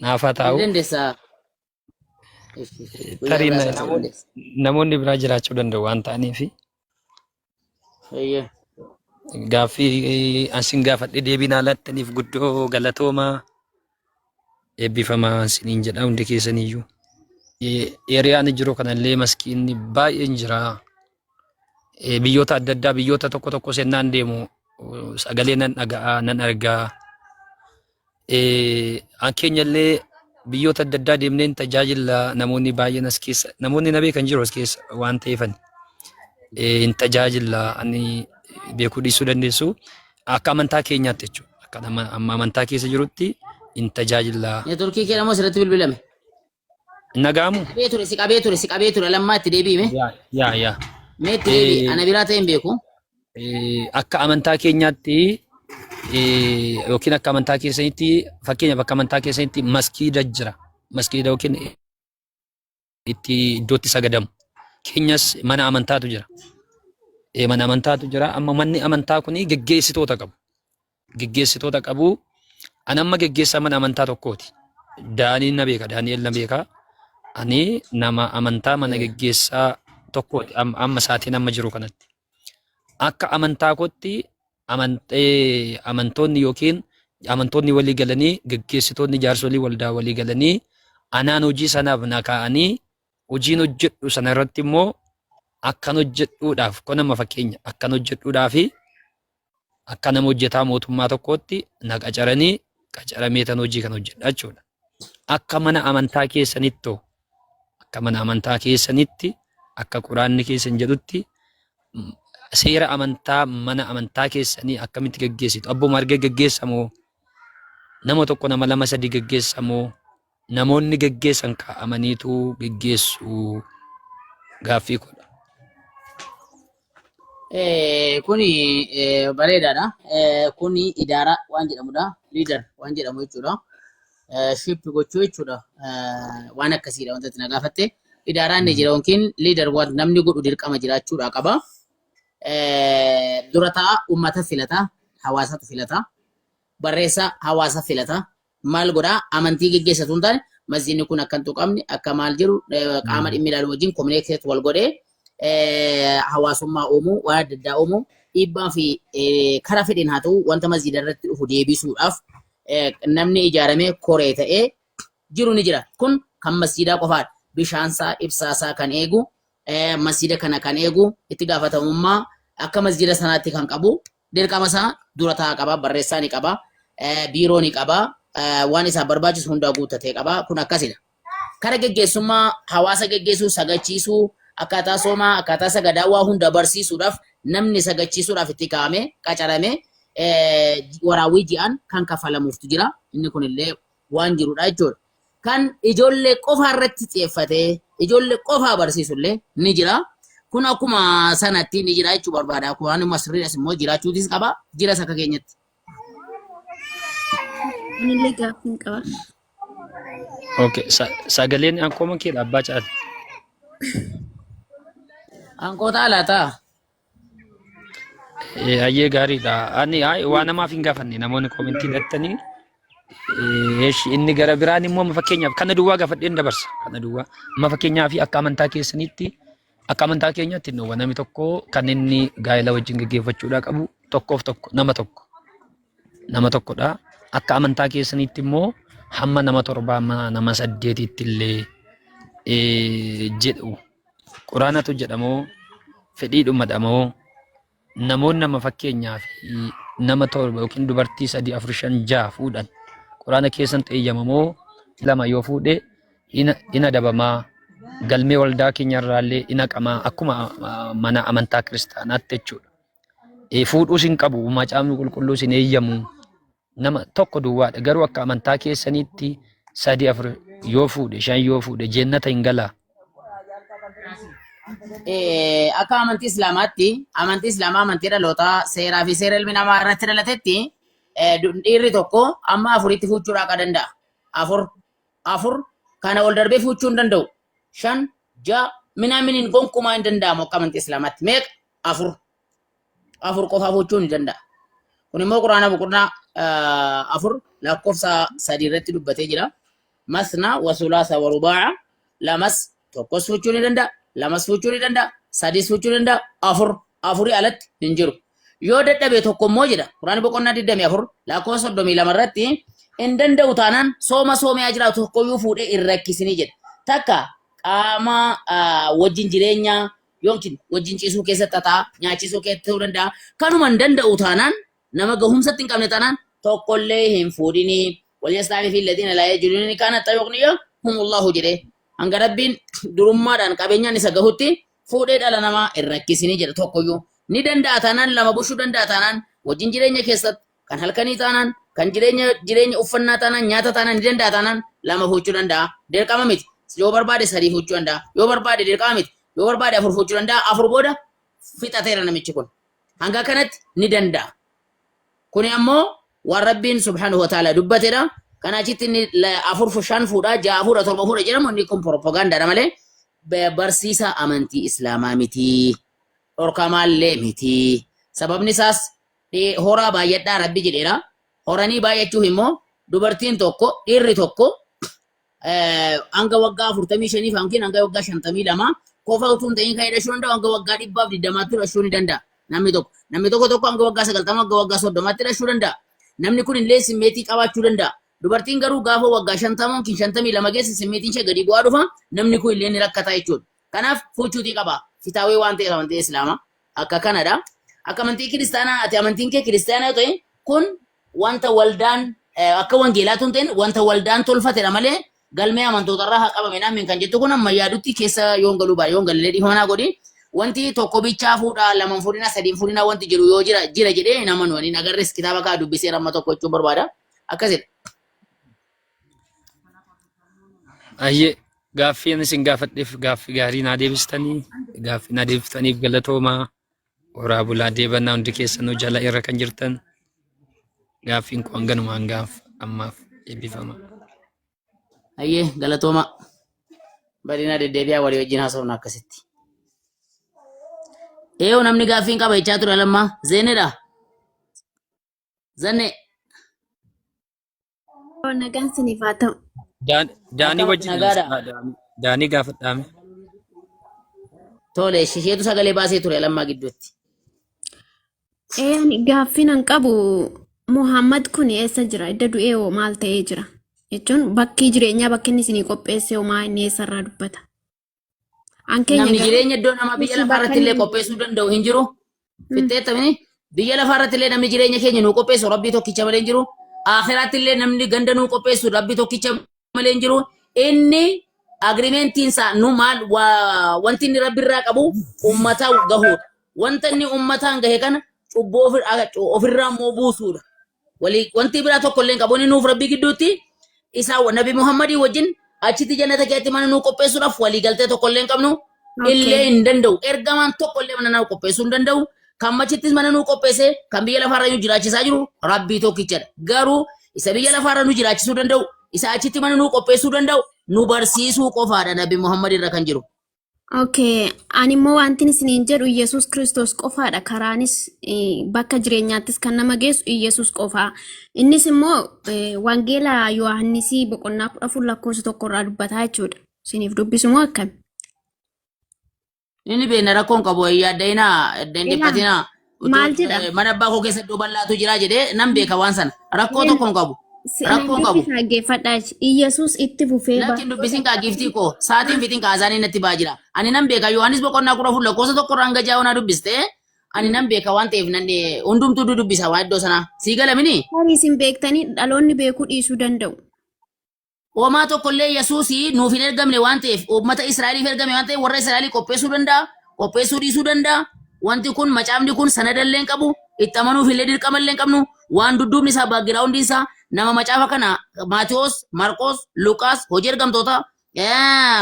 Naafataa'u Dandeessaa. Guyyaa tarii biraa sana ta'uu dandeessa. namoonni biraa jiraachuu danda'u waan ta'aniif Eeyyee. gaaffii asin gaafadhe deebii naa laattaniif guddoo galatoomaa eebbifamaa isiniin jedha hundi keessaniyyuu. Eeriyaan jiru kanallee maskiinni baay'een jira. Biyyoota adda addaa biyyoota tokko tokko sennaan deemu sagalee nan dhaga'a nan argaa. An keenyallee biyyoota adda addaa deemneen tajaajila namoonni baay'een as keessa namoonni na beekan jiru as keessa waan ta'eefan hin tajaajila ani beekuu dhiisuu dandeessu akka amantaa keenyaatti jechuudha. Akka amma amantaa keessa jirutti hin tajaajila. Neetworkii kee namoo asirratti bilbilame. Nagaamu? Si qabee ture lammaa itti deebi'ime. Yaa. Mee itti deebi'i ana biraa ta'e hin beeku. Akka amantaa keenyaatti yookiin akka amantaa keessanitti fakkeenyaaf akka amantaa keessanitti maskiida jira. Maskiida yookiin itti iddootti sagadamu. Keenyas mana amantaatu jira. Mana amantaatu jira. Amma manni amantaa kuni geggeessitoota qabu. Geggeessitoota qabu. Ani amma geggeessaa mana amantaa tokkooti. Daaniin na beeka. Daani'el na beeka. Ani nama amantaa mana geggeessaa tokkooti. Amma saatiin amma jiru kanatti. Akka amantaa kootti amantoonni yookiin amantoonni walii galanii geggeessitoonni jaarsolii waldaa walii galanii anaan hojii sanaaf na kaa'anii hojiin hojjedhu sana irratti immoo akkan hojjedhuudhaaf kun amma fakkeenya akkan hojjedhuudhaafi akka nama hojjetaa mootummaa tokkootti na qacaranii qacaramee tan hojii kan hojjedha jechuudha. Akka mana amantaa keessanitti akka mana amantaa keessanitti akka quraanni keessan jedhutti seera amantaa mana amantaa keessanii akkamitti geggeessitu? Abbuma argee geggeessamoo nama tokko nama lama sadii geggeessamoo namoonni geggeessan kaa'amaniitu geggeessu gaaffii godha. Kuni bareedaadha. Kuni idaara waan jedhamudha. Liidar waan jedhamu jechuudha. Shippi gochuu jechuudha. Waan akkasiidha wanta itti na gaafatte. Idaaraan ni jira yookiin liidar waan namni godhu dirqama jiraachuudha qaba. Dura ta'a uummata filata, hawaasatu filata, barreessa hawaasa filata. Maal godhaa amantii geggeessatu hin taane masjiidni kun akka hin tuqamne akka maal jiru qaama dhimmi ilaalu wajjin kominikeet wal godhee hawaasummaa uumuu waan adda addaa uumuu dhiibbaa fi karaa fedhiin haa ta'u wanta masjiida irratti dhufu deebisuudhaaf namni ijaaramee koree ta'ee jiru ni jira. Kun kan masjiidaa qofaadha. Bishaansaa ibsaasaa kan eegu masjiida kana kan eegu itti gaafatamummaa akka masjiida sanaatti kan qabu dirqama isaa dura taa'aa qaba barreessaa ni qaba biiroo ni qaba waan isaa barbaachisu hundaa guuttatee qaba kun akkasidha. Kara geggeessummaa hawaasa geggeessuu sagachiisuu akkaataa soomaa akkaataa sagadaa waa hunda barsiisuudhaaf namni sagachiisuudhaaf itti kaa'ame qacarame waraawwii ji'aan kan kafalamuuftu jira inni kunillee waan jirudha jechuudha. Kan ijoollee qofaa irratti xiyyeeffatee ijoollee qofaa barsiisullee ni jira. Kun akkuma sanatti ni jira jechuu barbaada. Kun masriinas immoo jiraachuutis qaba. Jiras akka keenyatti. Anillee gaaffii qaba. Okay, sagaleen ankooma keedha abbaa caala. Ankoota alaataa. Ayyee gaariidha. Ani waan namaaf hin gaafanne namoonni koomentii dhattanii inni gara biraan immoo fakkeenyaaf kana duwwaa gaafadheen dabarsa. Kana duwwaa amma fakkeenyaaf akka amantaa keessanitti akka amantaa keenyaatti namni tokko kan inni gaa'ela wajjin gaggeeffachuudhaa qabu tokkoof tokko nama tokkodha. Akka amantaa keessanitti immoo hamma nama torbaa nama saddeetitti illee jedhu quraanatu jedhamoo fedhiidhumadhamoo namoonni nama fakkeenyaaf nama torba yookiin dubartii 3 4 5 6 fuudhan quraana keessan xeeyyamamoo lama yoo fuudhe ina dabamaa galmee waldaa keenyarraallee ina qamaa akkuma mana amantaa kiristaanaatti jechuudha. Fuudhuus hin qabu macaafni qulqulluus hin eeyyamu nama tokko duwwaadha garuu akka amantaa keessanitti 3 4 yoo fuudhe 5 yoo fuudhe jannata hin galaa. Akka amantii islaamaa amantii dhalootaa seeraa fi seera ilmi namaa irratti dhalatetti dhiirri tokko amma afuritti fuuchuudhaa akka danda'a. Afur kana ol darbee fuuchuu hin danda'u. 5 6 minaminiin gonkumaa hin danda'amu akka amantii islaamaatti. Meeqa? Afur qofaa fuuchuu ni danda'a. Kun immoo quraana boqonnaa 4 lakkoofsa 3 irratti dubbatee jira. masna wa sulasa wa ruba'a lamas tokkos fuchuu ni danda'a lamas fuchuu ni danda'a sadis fuchuu ni danda'a afurii alatti hin jiru yoo dadhabe tokko immoo jedha quraani boqonnaa 24 lakkoofsa 32 irratti hin danda'u taanaan soomee jiraatu tokkoyyuu fuudhee hin rakkisinii jedha takka qaama wajjin jireenya yookiin wajjin ciisuu keessatti tataa nyaachisuu keessatti ta'uu danda'a kanuma hin danda'u taanaan nama gahumsatti hin qabne taanaan tokkollee hin fuudhinii walyastaanii fi ladina laa yajiduun kana tayyuqniya humullahu jedhe hanga rabbiin durummaadhaan qabeenyaan isa gahutti fuudhee dhala namaa hin rakkisinii jedha tokkoyyuu ni danda'a taanaan lama bushuu danda'a taanaan wajjin jireenya keessatti kan halkanii taanaan kan jireenya uffannaa taanaan nyaata taanaan ni danda'a taanaan lama fuudhuu danda'a dirqama miti yoo barbaade sadii fuudhuu danda'a yoo barbaade dirqama miti yoo barbaade afur fuudhuu danda'a afur booda fixateera namichi kun hanga kanatti ni danda'a kuni ammoo waan rabbiin subhaanahu wa ta'ala dubbatedha kana achitti inni afur shan fuudha ja'a fuudha torba fuudha jedhamu inni kun propagaandaadha malee barsiisa amantii islaamaa miti dhorkamaallee miti sababni isaas horaa baay'adhaa rabbi jedheera horanii baay'achuuf immoo dubartiin tokko dhiirri tokko hanga waggaa 45 yookiin hanga waggaa 52 qofa utuu hin ta'in kan hidhachuu danda'u hanga waggaa 120 hidhachuu ni danda'a namni tokko hanga waggaa 90 hanga waggaa 30 hidhachuu danda'a namni kun illee simmeetii qabaachuu danda'a dubartiin garuu gaafa waggaa 50 yookiin 52 geesse simmeetiin ishee gadi bu'aa dhufa namni kun illee ni rakkataa jechuudha kanaaf fuuchuutii qaba fitaawee waan ta'eef amantii islaamaa akka kanadha akka amantii kiristaanaa ati amantiin kee kiristaanaa yoo ta'e kun wanta waldaan akka wangeelaatu hin ta'in wanta waldaan tolfatedha malee galmee amantootarraa haa qabame naameen kan jettu kun amma yaadutti keessa yoon galuu baay'ee yoon galee dhiifamanaa godhi wanti tokko bichaa fuudhaa laman fuudhinaa sadiin fuudhinaa wanti jiru yoo jira jedhee hin amanu ani agarres kitaaba kaa dubbisee ramma tokko jechuun barbaada akkasidha. Ayyee gaaffiin isin gaafadheef gaaffii gaarii naa deebistaniif galatoomaa horaa bulaa deebannaa hundi keessanuu jala irra kan jirtan gaaffiin kun hanganumaan gaaf ammaaf eebbifama. Ayyee galatooma badina deddeebi'aa walii wajjin haasofna akkasitti. Eeyyoo namni gaaffiin qaba jechaa ture lammaa zeenedha. Zanne. Nagaan siniif haa ta'u. Daanii wajjin daanii gaafadhaame. Tole isheetu sagalee baasee ture lammaa gidduutti. Gaaffiin an qabu Muhammad kun eessa jira? Idda du'ee hoo maal ta'ee jira? Jechuun bakki jireenyaa bakki inni isinii qopheesse hoo maa inni eessarraa dubbata? Namni jireenya iddoo nama biyya lafaarratti illee qopheessuu danda'u hin jiru. Fixxeettamini biyya lafaarratti illee namni jireenya keenya nuu qopheessu rabbii tokkicha malee hin jiru. Akhiraatti illee namni ganda nuu qopheessu rabbii tokkicha malee hin jiru. Inni agriimentiin isaa nu maal wanti inni rabbi irraa qabu ummata gahuudha. Wanta inni ummataan gahe kana cubboo ofirraa immoo buusuudha. Wanti biraa tokko illee qabu inni nuuf rabbii gidduutti isaa nabi Muhammadii wajjin achitti jannata keetti mana nuu qopheessuudhaaf walii galtee tokko illee hin qabnu illee hin danda'u. Ergamaan tokko illee mana nuu qopheessuu hin danda'u. Kan machittis mana nuu qopheesse kan biyya lafaarra nu jiraachisaa jiru rabbii tokkichadha. Garuu isa biyya lafaarra nu jiraachisuu danda'u isa achitti mana nuu qopheessuu danda'u nu barsiisuu qofaadha nabi Muhammad irra kan jiru. Okay, ani immoo wanti isiniin jedhu Yesuus Kiristoos qofaadha. Karaanis bakka jireenyaattis kan nama geessu Yesuus qofaa. Innis immoo wangeela Yohaannisii boqonnaa 14 lakkoofsa 1 irraa dubbataa jechuudha. Isiniif dubbisu moo akkami? Inni beena rakkoon qabu yaaddainaa dhiphatinaa. Maal jedha? Mana abbaa koo keessa iddoo bal'aatu jira jedhee nan beeka waan sana. Rakkoo tokkoon qabu. Rakkoon qabu. Dhaggeeffadhaa Yesuus itti fufee Lakin dubbisin kaa giftii koo saatiin fitiin kaasaanii natti baa jira. Ani nan beeka Yohaannis boqonnaa 14 lakkoofsa 1 irraa hanga 6 dubbiste. Ani nan beeka waan ta'eef nan hundumtuu dubbisa waan iddoo sanaa. Sii galamini? Tarii isin beektanii dhaloonni beekuu dhiisuu danda'u. Homaa tokkollee Yesuusii nuuf hin ergamne waan ta'eef uummata Israa'eliif ergame waan ta'eef warra Israa'elii qopheessuu danda'a. Qopheessuu dhiisuu danda'a. Wanti kun macaafni kun sanadallee hin qabu. Itti amanuuf illee dirqama illee hin qabnu. Waan dudduubni isaa baagiraawundi isaa nama macaafa kana Maatiyos, Marqos, Luqaas, hojii ergamtoota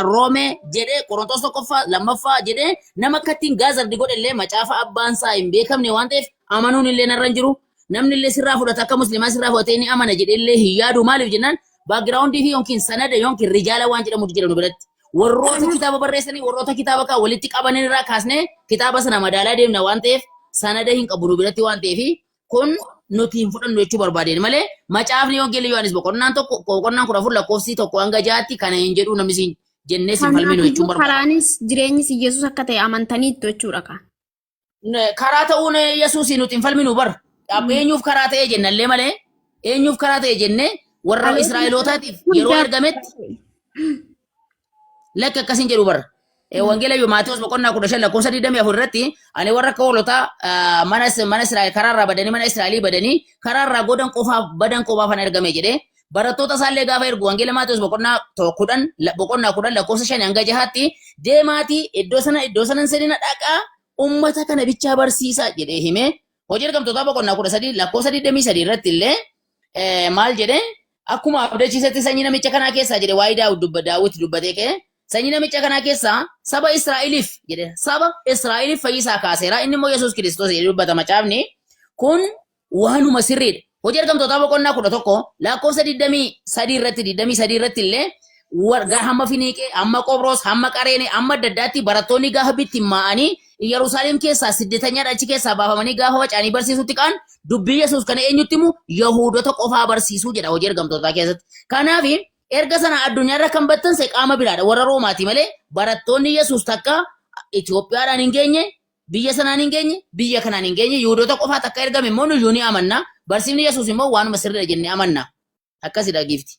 Roomee jedhee Qorontos tokkoffaa lammaffaa jedhee nama akkattiin gaazardi godhe illee macaafa abbaan isaa hin beekamne waan ta'eef amanuun illee narra hin jiru. Namni illee sirraa fudhata akka musliimaa sirraa fudhatee ni amana jedhee illee hin yaadu maaliif jennaan baagiraawundii fi yookiin sanada yookiin rijaala waan jedhamutu jedhamu biratti. Warroota kitaaba barreessanii warroota kitaaba kaa walitti qabanin irraa kaasnee kitaaba sana madaalaa deemna waan ta'eef sanada hin qabu biratti waan ta'eef kun nuti hin fudhannu jechuu barbaadeen malee macaafni wangeela Yohaanis boqonnaan tokko boqonnaan 14 lakkoofsi tokko hanga 6tti kana hin jedhu namni siin jennee siin falminu jechuun barbaada. Karaanis jireenyis Yesuus akka ta'e amantaniitu jechuudha ka. Karaa ta'uun Yesuus nuti hin falminu bar. Eenyuuf karaa ta'e jennallee malee eenyuuf karaa ta'e jennee warra Israa'elootaatiif yeroo ergametti lakka akkasiin jedhu bar. Wangeela Maatewos boqonnaa 15 lakkoofsa 24 irratti ani warra akka hoolotaa mana Israa'el karaarraa badanii mana Israa'elii badanii karaarraa godan badan qofaaf ergame jedhee barattoota isaallee gaafa ergu wangeela Maatewos boqonnaa 10 lakkoofsa 5 hanga 6tti deemaatii iddoo sanan seenina dhaqaa ummata kana bichaa barsiisaa jedhee hime. Hojii ergamtootaa boqonnaa 13 lakkoofsa 23 irratti illee maal jedhee akkuma abdachiisetti sanyii namicha kanaa keessaa jedhe waa'ee Daawit dubbatee ka'e. Sanyii namicha kanaa keessaa saba Israa'eliif jedhe saba Israa'eliif fayyisaa kaaseera inni immoo Yesuus Kiristoos jedhee dubbata macaafni kun waanuma sirriidha. Hojii ergamtootaa boqonnaa 11 lakkoofsa 23 irratti illee warga hamma Finiiqee hamma Qobroos hamma Qareenee hamma adda addaatti barattoonni gaafa bittimmaa'anii Yerusaalem keessaa siddeetanyaa achi keessaa baafamanii gaafa wacanii barsiisutti kaan dubbii Yesuus kana eenyutti himu Yahuudota qofaa barsiisuu jedha hojii ergamtootaa keessatti. Kanaaf erga sana addunyaarra kan battanse qaama biraadha warra Roomaati malee barattoonni Yesuus takka Itoophiyaadhaan hin geenye biyya sanaan hin geenye biyya kanaan hin geenye Yihuudoota qofaa takka ergame immoo nuyyuu ni amanna barsiifni Yesuus immoo waanuma sirriidha jennee amanna akkasidha giifti.